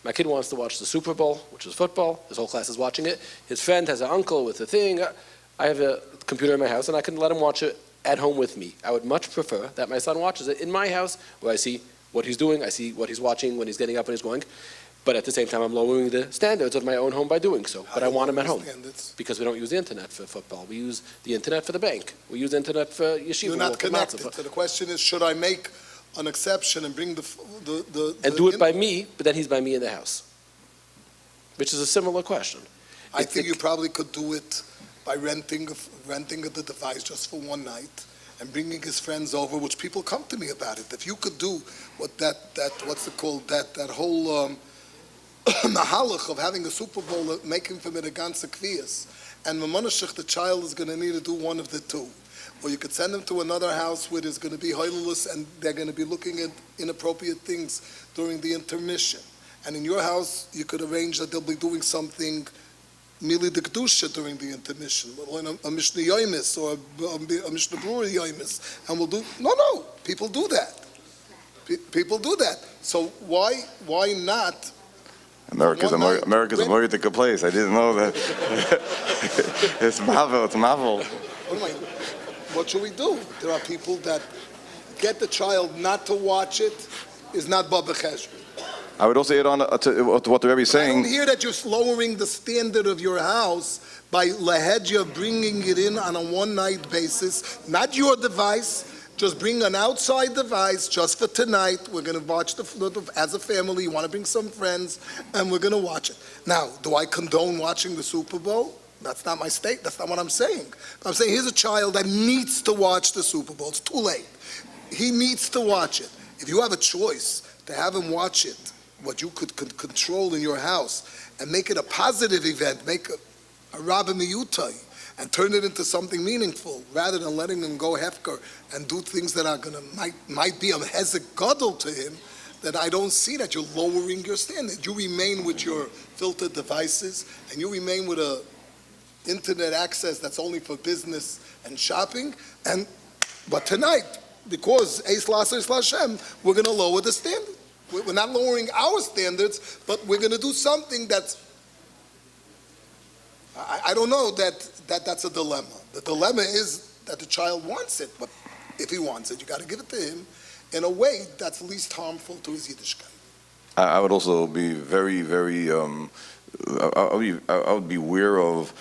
My kid wants to watch the Super Bowl, which is football. His whole class is watching it. His friend has an uncle with a thing. I have a computer in my house, and I can let him watch it at home with me. I would much prefer that my son watches it in my house, where I see what he's doing, I see what he's watching when he's getting up and he's going. But at the same time, I'm lowering the standards of my own home by doing so. But I want him at home. Because we don't use the internet for football. We use the internet for the bank. We use the internet for yeshiva. You're not connected. So the question is, should I make an exception and bring and do it by me, but then he's by me in the house? Which is a similar question. I think you probably could do it by renting the device just for one night and bringing his friends over, which people come to me about it. If you could do what what's it called, that whole mahalach of having a Super Bowl, making from it a ganze kviyas, and the child is going to need to do one of the two. Or you could send them to another house where there's going to be hoilulus and they're going to be looking at inappropriate things during the intermission. And in your house, you could arrange that they'll be doing something mili de kedusha during the intermission, a Mishnah Yomis or a Mishnah Brura Yomis, and we'll do. No, people do that. People do that. So why not? America's a very good place. I didn't know that. It's marvel. What should we do? There are people that get the child not to watch it is not Baba Cheshbon. I would also add on to what the Rebbe is saying. I don't hear that you're lowering the standard of your house by lahedja bringing it in on a one-night basis. Not your device. Just bring an outside device just for tonight. We're going to watch as a family. You want to bring some friends, and we're going to watch it. Now, do I condone watching the Super Bowl? That's not my state. That's not what I'm saying. I'm saying here's a child that needs to watch the Super Bowl. It's too late. He needs to watch it. If you have a choice to have him watch it, what you could control in your house, and make it a positive event, make a Rabbi Miyutai, and turn it into something meaningful, rather than letting him go hefker and do things that are might be a hezek gadol to him, that I don't see that you're lowering your standard. You remain with your filtered devices, and you remain with a internet access that's only for business and shopping. But tonight, because Eis Lashem, we're going to lower the standard. We're not lowering our standards, but we're going to do something that's. I don't know that's a dilemma. The dilemma is that the child wants it, but if he wants it, you got to give it to him in a way that's least harmful to his Yiddishkeit. I would also be very, very. I would be aware of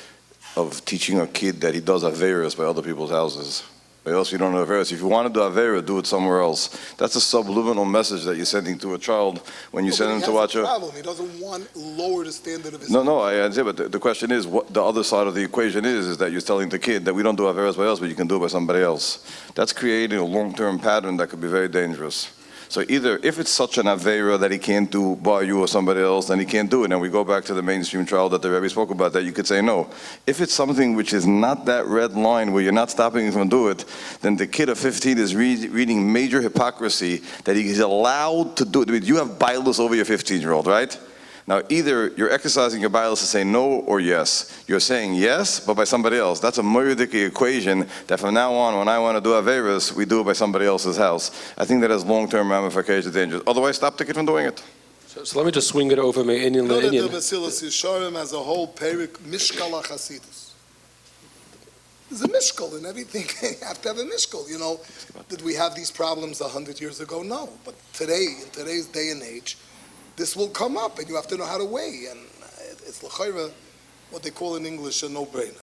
teaching a kid that he does averas by other people's houses. Or else you don't know averas. If you want to do avera, do it somewhere else. That's a subliminal message that you're sending to a child when you send him to watch a problem. He doesn't want to lower the standard of his. No, I understand. But the question is, what the other side of the equation is that you're telling the kid that we don't do averas by us, but you can do it by somebody else. That's creating a long-term pattern that could be very dangerous. So either if it's such an avera that he can't do by you or somebody else, then he can't do it. And we go back to the mainstream trial that the Rebbe spoke about, that you could say no. If it's something which is not that red line where you're not stopping him from doing it, then the kid of 15 is reading major hypocrisy that he's allowed to do it. I mean, you have bias over your 15-year-old, right? Now, either you're exercising your bias to say no or yes. You're saying yes, but by somebody else. That's a moyediki equation that from now on, when I want to do averas, we do it by somebody else's house. I think that has long-term ramifications, dangerous. Otherwise, stop the kid from doing it. So let me just swing it over me. The Basilis Yisharim as a whole, Perik Mishkal HaChasidus. There's a mishkal in everything. You have to have a mishkal. You know, did we have these problems 100 years ago? No. But today, in today's day and age, this will come up, and you have to know how to weigh. And it's l'chayra, what they call in English a no-brainer.